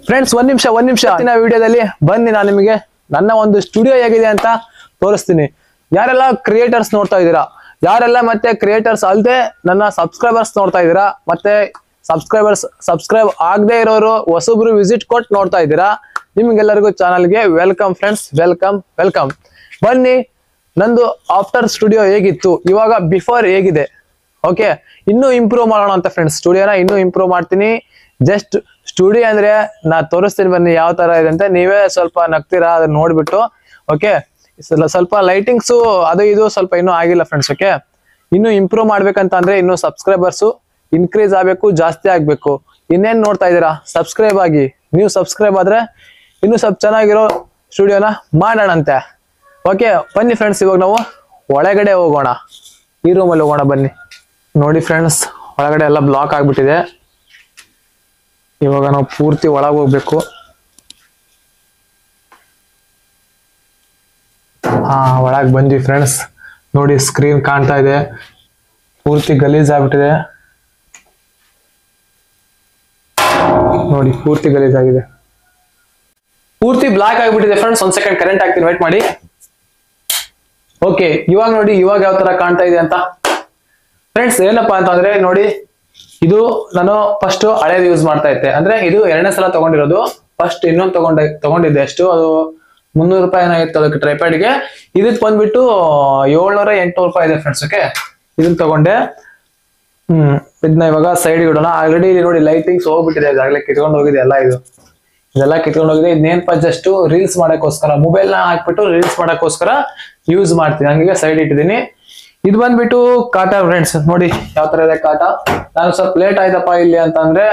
Friends ಒಂದ್ ನಿಮಿಷ ವಿಡಿಯೋದಲ್ಲಿ ಬನ್ನಿ ನಾನು ನಿಮಗೆ ನನ್ನ ಒಂದು ಸ್ಟುಡಿಯೋ ಹೇಗಿದೆ ಅಂತ ತೋರಿಸ್ತೀನಿ. ಯಾರೆಲ್ಲ ಕ್ರಿಯೇಟರ್ಸ್ ನೋಡ್ತಾ ಇದ್ದೀರಾ, ಯಾರೆಲ್ಲ ಮತ್ತೆ ಕ್ರಿಯೇಟರ್ಸ್ ಅಲ್ಲದೆ ನನ್ನ ಸಬ್ಸ್ಕ್ರೈಬರ್ಸ್ ನೋಡ್ತಾ ಇದ್ದೀರಾ, ಮತ್ತೆ ಸಬ್ಸ್ಕ್ರೈಬ್ ಆಗದೆ ಇರೋರು ಹೊಸಬ್ರು ವಿಸಿಟ್ ಕೊಟ್ಟು ನೋಡ್ತಾ ಇದ್ದೀರಾ, ನಿಮ್ಗೆಲ್ಲರಿಗೂ ಚಾನಲ್ಗೆ ವೆಲ್ಕಮ್ ಫ್ರೆಂಡ್ಸ್, ವೆಲ್ಕಮ್. ಬನ್ನಿ, ನಂದು ಆಫ್ಟರ್ ಸ್ಟುಡಿಯೋ ಹೇಗಿತ್ತು, ಇವಾಗ ಬಿಫೋರ್ ಹೇಗಿದೆ, ಓಕೆ. ಇನ್ನೂ ಇಂಪ್ರೂವ್ ಮಾಡೋಣ ಅಂತ ಫ್ರೆಂಡ್ಸ್, ಸ್ಟುಡಿಯೋನ ಇನ್ನೂ ಇಂಪ್ರೂವ್ ಮಾಡ್ತೀನಿ. ಜಸ್ಟ್ ಸ್ಟುಡಿಯೋ ಅಂದ್ರೆ ನಾ ತೋರಿಸ್ತೀನಿ ಬನ್ನಿ ಯಾವ ತರ ಇದೆ ಅಂತ, ನೀವೇ ಸ್ವಲ್ಪ ನಗ್ತೀರಾ ಅದನ್ನ ನೋಡ್ಬಿಟ್ಟು, ಓಕೆ. ಸ್ವಲ್ಪ ಲೈಟಿಂಗ್ಸು ಅದು ಇದು ಸ್ವಲ್ಪ ಇನ್ನೂ ಆಗಿಲ್ಲ ಫ್ರೆಂಡ್ಸ್, ಓಕೆ. ಇನ್ನು ಇಂಪ್ರೂವ್ ಮಾಡ್ಬೇಕಂತ ಅಂದ್ರೆ ಇನ್ನು ಸಬ್ಸ್ಕ್ರೈಬರ್ಸು ಇನ್ಕ್ರೀಸ್ ಆಗ್ಬೇಕು, ಜಾಸ್ತಿ ಆಗ್ಬೇಕು. ಇನ್ನೇನ್ ನೋಡ್ತಾ ಇದ್ದೀರಾ, ಸಬ್ಸ್ಕ್ರೈಬ್ ಆಗಿ. ನೀವು ಸಬ್ಸ್ಕ್ರೈಬ್ ಆದ್ರೆ ಇನ್ನು ಸ್ವಲ್ಪ ಚೆನ್ನಾಗಿರೋ ಸ್ಟುಡಿಯೋನ ಮಾಡೋಣಂತೆ, ಓಕೆ. ಬನ್ನಿ ಫ್ರೆಂಡ್ಸ್, ಇವಾಗ ನಾವು ಒಳಗಡೆ ಹೋಗೋಣ, ಈ ರೂಮಲ್ಲಿ ಹೋಗೋಣ ಬನ್ನಿ. ನೋಡಿ ಫ್ರೆಂಡ್ಸ್, ಒಳಗಡೆ ಎಲ್ಲ ಬ್ಲಾಕ್ ಆಗ್ಬಿಟ್ಟಿದೆ. ಇವಾಗ ನಾವು ಪೂರ್ತಿ ಒಳಗೆ ಹೋಗ್ಬೇಕು. ಒಳಗೆ ಬಂದ್ವಿ ಫ್ರೆಂಡ್ಸ್. ನೋಡಿ ಸ್ಕ್ರೀನ್ ಕಾಣ್ತಾ ಇದೆ, ಪೂರ್ತಿ ಗಲೀಜ್ ಆಗ್ಬಿಟ್ಟಿದೆ. ನೋಡಿ ಪೂರ್ತಿ ಗಲೀಜ್ ಆಗಿದೆ, ಪೂರ್ತಿ ಬ್ಲಾಕ್ ಆಗ್ಬಿಟ್ಟಿದೆ ಫ್ರೆಂಡ್ಸ್. ಒಂದ್ ಸೆಕೆಂಡ್ ಕರೆಂಟ್ ಹಾಕ್ತೀನಿ, ವೇಟ್ ಮಾಡಿ. ಓಕೆ, ಇವಾಗ ನೋಡಿ ಇವಾಗ ಯಾವ ತರ ಕಾಣ್ತಾ ಇದೆ ಅಂತ ಫ್ರೆಂಡ್ಸ್. ಏನಪ್ಪಾ ಅಂತ ಅಂದ್ರೆ ನೋಡಿ, ಇದು ನಾನು ಫಸ್ಟ್ ಹಳೇದು ಯೂಸ್ ಮಾಡ್ತಾ ಇದ್ದೆ, ಅಂದ್ರೆ ಇದು 2ನೇ ಸಲ ತಗೊಂಡಿರೋದು. ಫಸ್ಟ್ ಇನ್ನೊಂದು ತಗೊಂಡಿದ್ದೆ, ಎಷ್ಟು ಅದು 300 ರೂಪಾಯಿ ಏನಾಗಿತ್ತು ಅದಕ್ಕೆ ಟ್ರೈಪ್ಯಾಡ್ಗೆ. ಇದಕ್ಕೆ ಬಂದ್ಬಿಟ್ಟು 700-800 ರೂಪಾಯಿ ಇದೆ ಫ್ರೆಂಡ್ಸ್, ಓಕೆ. ಇದನ್ನ ತಗೊಂಡೆ. ಇದನ್ನ ಇವಾಗ ಸೈಡ್ ಇಡೋಣ. ಆಲ್ರೆಡಿ ಇಲ್ಲಿ ನೋಡಿ ಲೈಟಿಂಗ್ಸ್ ಹೋಗ್ಬಿಟ್ಟಿದೆ, ಈಗಾಗಲೇ ಕಿತ್ಕೊಂಡು ಹೋಗಿದೆ ಇದೆಲ್ಲ ಕಿತ್ಕೊಂಡು ಹೋಗಿದೆ. ಇದನ್ನೇನಪ್ಪ ಜಸ್ಟ್ ರೀಲ್ಸ್ ಮಾಡಕ್ಕೋಸ್ಕರ, ಮೊಬೈಲ್ ನ ಹಾಕ್ಬಿಟ್ಟು ರೀಲ್ಸ್ ಮಾಡಕ್ಕೋಸ್ಕರ ಯೂಸ್ ಮಾಡ್ತೀನಿ, ಹಂಗೆ ಸೈಡ್ ಇಟ್ಟಿದ್ದೀನಿ. ಇದು ಬಂದ್ಬಿಟ್ಟು ಕಾಟ ಫ್ರೆಂಡ್ಸ್. ನೋಡಿ ಯಾವ ತರ ಇದೆ ಕಾಟ. ನಾನು ಸ್ವಲ್ಪ ಲೇಟ್ ಆಯ್ತಪ್ಪ ಇಲ್ಲಿ ಅಂತಂದ್ರೆ,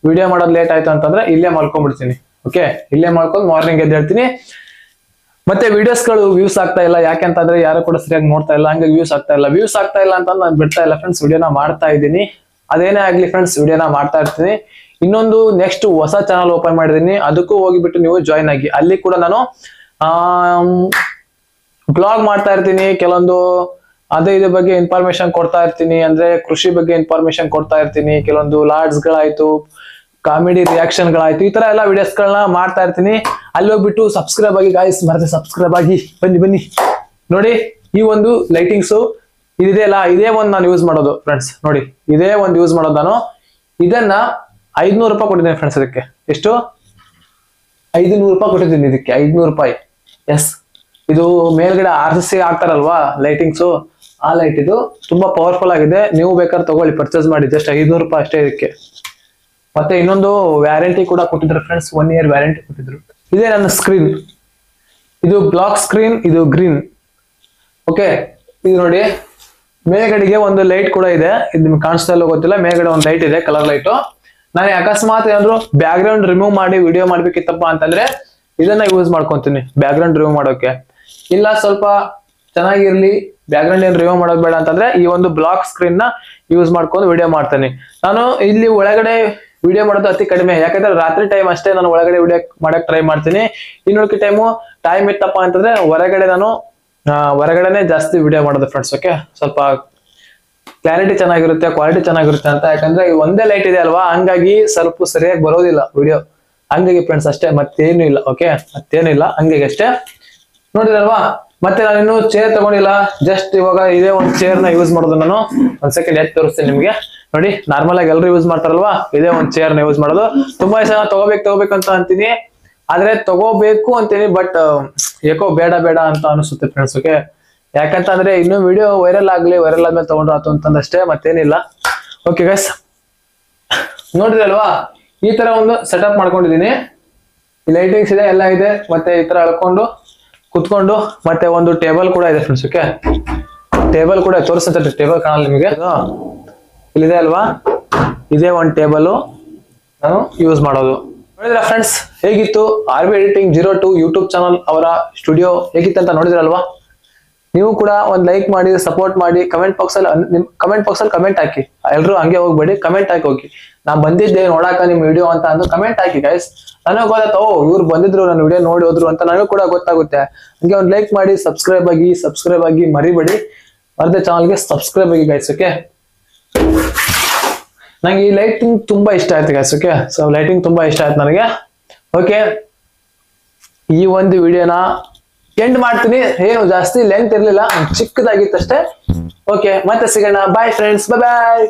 ವಿಡಿಯೋ ಮಾಡೋದು ಲೇಟ್ ಆಯ್ತು ಅಂತಂದ್ರೆ ಇಲ್ಲೇ ಮಲ್ಕೊಂಡ್ಬಿಡ್ತೀನಿ, ಓಕೆ. ಇಲ್ಲೇ ಮಲ್ಕೊಂಡು ಮಾರ್ನಿಂಗ್ ಎದ್ದು ಹೇಳ್ತೀನಿ. ಮತ್ತೆ ವಿಡಿಯೋಸ್ಗಳು ವ್ಯೂಸ್ ಆಗ್ತಾ ಇಲ್ಲ, ಯಾಕೆಂತಂದ್ರೆ ಯಾರು ಕೂಡ ಸರಿಯಾಗಿ ನೋಡ್ತಾ ಇಲ್ಲ, ಹಂಗೆ ವ್ಯೂಸ್ ಆಗ್ತಾ ಇಲ್ಲ ಅಂತ ನಾನು ಬಿಡ್ತಾ ಇಲ್ಲ ಫ್ರೆಂಡ್ಸ್. ವಿಡಿಯೋನ ಮಾಡ್ತಾ ಇದ್ದೀನಿ, ಅದೇನೇ ಆಗ್ಲಿ ಫ್ರೆಂಡ್ಸ್, ವಿಡಿಯೋನ ಮಾಡ್ತಾ ಇರ್ತೀನಿ. ಇನ್ನೊಂದು ನೆಕ್ಸ್ಟ್ ಹೊಸ ಚಾನಲ್ ಓಪನ್ ಮಾಡಿದೀನಿ, ಅದಕ್ಕೂ ಹೋಗಿಬಿಟ್ಟು ನೀವು ಜಾಯಿನ್ ಆಗಿ. ಅಲ್ಲಿ ಕೂಡ ನಾನು ಬ್ಲಾಗ್ ಮಾಡ್ತಾ ಇರ್ತೀನಿ, ಕೆಲವೊಂದು ಅದೇ ಇದ್ರ ಬಗ್ಗೆ ಇನ್ಫಾರ್ಮೇಶನ್ ಕೊಡ್ತಾ ಇರ್ತೀನಿ, ಅಂದ್ರೆ ಕೃಷಿ ಬಗ್ಗೆ ಇನ್ಫಾರ್ಮೇಶನ್ ಕೊಡ್ತಾ ಇರ್ತೀನಿ. ಕೆಲವೊಂದು ಲಾರ್ಡ್ಸ್ ಗಳಾಯ್ತು, ಕಾಮಿಡಿ ರಿಯಾಕ್ಷನ್ ಗಳಾಯ್ತು, ಈ ತರ ಎಲ್ಲ ವಿಡಿಯೋಸ್ ಗಳನ್ನ ಮಾಡ್ತಾ ಇರ್ತೀನಿ. ಅಲ್ಲಿ ಹೋಗ್ಬಿಟ್ಟು ಸಬ್ಸ್ಕ್ರೈಬ್ ಆಗಿ ಗಾಯ್ಸ್, ಮರದೆ ಸಬ್ಸ್ಕ್ರೈಬ್ ಆಗಿ. ಬನ್ನಿ ನೋಡಿ, ಈ ಒಂದು ಲೈಟಿಂಗ್ಸ್ ಇದಿದೆ ಅಲ್ಲ, ಇದೇ ಒಂದು ನಾನು ಯೂಸ್ ಮಾಡೋದು ಫ್ರೆಂಡ್ಸ್. ನೋಡಿ ಇದೇ ಒಂದು ಯೂಸ್ ಮಾಡೋದು ನಾನು. ಇದನ್ನ 500 ರೂಪಾಯಿ ಕೊಟ್ಟಿದ್ದೀನಿ ಫ್ರೆಂಡ್ಸ್. ಅದಕ್ಕೆ ಎಷ್ಟು? 500 ರೂಪಾಯಿ ಕೊಟ್ಟಿದ್ದೀನಿ ಇದಕ್ಕೆ, 500 ರೂಪಾಯಿ. ಎಸ್, ಇದು ಮೇಲ್ಗಡೆ RCC ಹಾಕ್ತಾರಲ್ವಾ ಲೈಟಿಂಗ್ಸು, ಆ ಲೈಟ್ ಇದು ತುಂಬಾ ಪವರ್ಫುಲ್ ಆಗಿದೆ. ನೀವು ಬೇಕಾದ್ರೆ ತಗೊಳ್ಳಿ, ಪರ್ಚೇಸ್ ಮಾಡಿ. ಜಸ್ಟ್ 500 ರೂಪಾಯಿ ಅಷ್ಟೇ ಇದಕ್ಕೆ. ಮತ್ತೆ ಇನ್ನೊಂದು ವ್ಯಾರಂಟಿ ಕೂಡ ಕೊಟ್ಟಿದ್ರು ಫ್ರೆಂಡ್ಸ್, 1 ಇಯರ್ ವ್ಯಾರಂಟಿ ಕೊಟ್ಟಿದ್ರು. ಇದೇ ನನ್ನ ಸ್ಕ್ರೀನ್, ಇದು ಬ್ಲಾಕ್ ಸ್ಕ್ರೀನ್, ಇದು ಗ್ರೀನ್, ಓಕೆ. ಇದು ನೋಡಿ ಮೇಲ್ಗಡೆಗೆ ಒಂದು ಲೈಟ್ ಕೂಡ ಇದೆ, ಇದು ನಿಮ್ಗೆ ಕಾಣಿಸ್ತಾ ಇಲ್ಲ ಗೊತ್ತಿಲ್ಲ. ಮೇಲ್ಗಡೆ ಒಂದು ಲೈಟ್ ಇದೆ, ಕಲರ್ ಲೈಟು. ನಾನು ಅಕಸ್ಮಾತ್ ಏನಾದ್ರು ಬ್ಯಾಕ್ ಗ್ರೌಂಡ್ ರಿಮೂವ್ ಮಾಡಿ ವಿಡಿಯೋ ಮಾಡ್ಬೇಕಿತ್ತಪ್ಪ ಅಂತಂದ್ರೆ ಇದನ್ನ ಯೂಸ್ ಮಾಡ್ಕೊಂತೀನಿ ಬ್ಯಾಕ್ ಗ್ರೌಂಡ್ ರಿಮೂವ್ ಮಾಡೋಕೆ. ಇಲ್ಲ ಸ್ವಲ್ಪ ಚೆನ್ನಾಗಿರ್ಲಿ, ಬ್ಯಾಕ್ ಗ್ರೌಂಡ್ ಏನ್ ರಿಮೂವ್ ಮಾಡೋದು ಬೇಡ ಅಂತಂದ್ರೆ ಈ ಒಂದು ಬ್ಲಾಕ್ ಸ್ಕ್ರೀನ್ ನ ಯೂಸ್ ಮಾಡ್ಕೊಂಡು ವಿಡಿಯೋ ಮಾಡ್ತೀನಿ. ನಾನು ಇಲ್ಲಿ ಒಳಗಡೆ ವಿಡಿಯೋ ಮಾಡೋದು ಅತಿ ಕಡಿಮೆ, ಯಾಕಂದ್ರೆ ರಾತ್ರಿ ಟೈಮ್ ಅಷ್ಟೇ ನಾನು ಒಳಗಡೆ ವಿಡಿಯೋ ಮಾಡಕ್ ಟ್ರೈ ಮಾಡ್ತೀನಿ. ಇನ್ನೊಂದು ಟೈಮ್ ಇತ್ತಪ್ಪ ಅಂತಂದ್ರೆ ಹೊರಗಡೆನೆ ಜಾಸ್ತಿ ವಿಡಿಯೋ ಮಾಡೋದು ಫ್ರೆಂಡ್ಸ್, ಓಕೆ. ಸ್ವಲ್ಪ ಕ್ಲಾರಿಟಿ ಚೆನ್ನಾಗಿರುತ್ತೆ, ಕ್ವಾಲಿಟಿ ಚೆನ್ನಾಗಿರುತ್ತೆ ಅಂತ. ಯಾಕಂದ್ರೆ ಒಂದೇ ಲೈಟ್ ಇದೆ ಅಲ್ವಾ, ಹಂಗಾಗಿ ಸ್ವಲ್ಪ ಸರಿಯಾಗಿ ಬರೋದಿಲ್ಲ ವಿಡಿಯೋ, ಹಂಗಾಗಿ ಫ್ರೆಂಡ್ಸ್ ಅಷ್ಟೇ, ಮತ್ತೇನು ಇಲ್ಲ, ಓಕೆ. ಮತ್ತೇನಿಲ್ಲ, ಹಂಗಾಗಿ ಅಷ್ಟೇ. ನೋಡಿದ್ರಲ್ವಾ. ಮತ್ತೆ ನಾನು ಇನ್ನೂ ಚೇರ್ ತಗೊಂಡಿಲ್ಲ, ಜಸ್ಟ್ ಇವಾಗ ಇದೇ ಒಂದು ಚೇರ್ ನ ಯೂಸ್ ಮಾಡೋದು ನಾನು. ಒಂದ್ ಸೆಕೆಂಡ್ ಎದ್ದು ತೋರಿಸ್ತೀನಿ ನಿಮ್ಗೆ. ನೋಡಿ ನಾರ್ಮಲ್ ಆಗಿ ಎಲ್ಲರೂ ಯೂಸ್ ಮಾಡ್ತಾರಲ್ವಾ, ಇದೇ ಒಂದು ಚೇರ್ ನ ಯೂಸ್ ಮಾಡೋದು. ತುಂಬಾ ಜನ ತಗೋಬೇಕು ಅಂತ ಅಂತೀನಿ, ಆದ್ರೆ ತಗೋಬೇಕು ಅಂತೀನಿ, ಬಟ್ ಯಾಕೋ ಬೇಡ ಅಂತ ಅನಿಸುತ್ತೆ ಫ್ರೆಂಡ್ಸ್, ಓಕೆ. ಯಾಕಂತ ಅಂದ್ರೆ ಇನ್ನು ವಿಡಿಯೋ ವೈರಲ್ ಆದ್ಮೇಲೆ ತಗೊಂಡ್ರು ಆತು ಅಂತಂದಷ್ಟೇ, ಮತ್ತೇನಿಲ್ಲ, ಓಕೆ ಗೈಸ್. ನೋಡಿದ್ರಲ್ವಾ, ಈ ತರ ಒಂದು ಸೆಟಪ್ ಮಾಡ್ಕೊಂಡಿದೀನಿ. ಲೈಟಿಂಗ್ಸ್ ಇದೆ, ಎಲ್ಲ ಇದೆ. ಮತ್ತೆ ಈ ತರ ಎಳ್ಕೊಂಡು ಕುತ್ಕೊಂಡು, ಮತ್ತೆ ಒಂದು ಟೇಬಲ್ ಕೂಡ ಇದೆ ಫ್ರೆಂಡ್ಸ್, ಓಕೆ. ಟೇಬಲ್ ಕೂಡ ತೋರಿಸುತ್ತೆ, ಟೇಬಲ್ ಕಾಣಲ್ಲ ನಿಮಗೆ, ಇಲ್ಲಿದೆ ಅಲ್ವಾ, ಇದೇ ಒಂದು ಟೇಬಲ್ ನಾನು ಯೂಸ್ ಮಾಡೋದು. ನೋಡಿದ್ರ ಫ್ರೆಂಡ್ಸ್, ಹೇಗಿತ್ತು RB Editing 02 ಯೂಟ್ಯೂಬ್ ಚಾನಲ್ ಅವರ ಸ್ಟುಡಿಯೋ ಹೇಗಿತ್ತು ಅಂತ ನೋಡಿದ್ರಲ್ವಾ. ನೀವು ಕೂಡ ಒಂದು ಲೈಕ್ ಮಾಡಿ, ಸಪೋರ್ಟ್ ಮಾಡಿ. ಕಮೆಂಟ್ ಬಾಕ್ಸ್ ಅಲ್ಲಿ ಕಮೆಂಟ್ ಹಾಕಿ. ಎಲ್ರು ಹಂಗೆ ಹೋಗ್ಬೇಡಿ, ಕಮೆಂಟ್ ಹಾಕಿ ಹೋಗಿ. ನಾ ಬಂದಿದ್ದೆ ನೋಡಾಕ ನಿಮ್ ವಿಡಿಯೋ ಅಂತ ಅಂದು ಕಮೆಂಟ್ ಹಾಕಿ ಗೈಸ್. ನನಗೆ ಗೊತ್ತಾಯ್ತು, ಇವ್ರು ಬಂದಿದ್ರು, ನನ್ನ ವಿಡಿಯೋ ನೋಡಿ ಹೋದ್ರು ಅಂತ ನನಗೂ ಕೂಡ ಗೊತ್ತಾಗುತ್ತೆ. ಹಂಗೆ ಒಂದು ಲೈಕ್ ಮಾಡಿ, ಸಬ್ಸ್ಕ್ರೈಬ್ ಆಗಿ ಮರಿಬೇಡಿ. ಮರದೆ ಚಾನಲ್ಗೆ ಸಬ್ಸ್ಕ್ರೈಬ್ ಆಗಿ ಗೈಸ್, ಓಕೆ. ನಂಗೆ ಈ ಲೈಟಿಂಗ್ ತುಂಬಾ ಇಷ್ಟ ಆಯ್ತು ಗೈಸ್, ಓಕೆ. ಸೊ ಲೈಟಿಂಗ್ ತುಂಬಾ ಇಷ್ಟ ಆಯ್ತು ನನಗೆ. ಓಕೆ, ಈ ಒಂದು ವಿಡಿಯೋನ ಎಂಡ್ ಮಾಡ್ತೀನಿ. ಏನು ಜಾಸ್ತಿ ಲೆಂತ್ ಇರ್ಲಿಲ್ಲ, ಚಿಕ್ಕದಾಗಿತ್ತಷ್ಟೇ. ಓಕೆ, ಮತ್ತೆ ಸಿಗೋಣ. ಬಾಯ್ ಫ್ರೆಂಡ್ಸ್, ಬಾಯ್ ಬಾಯ್.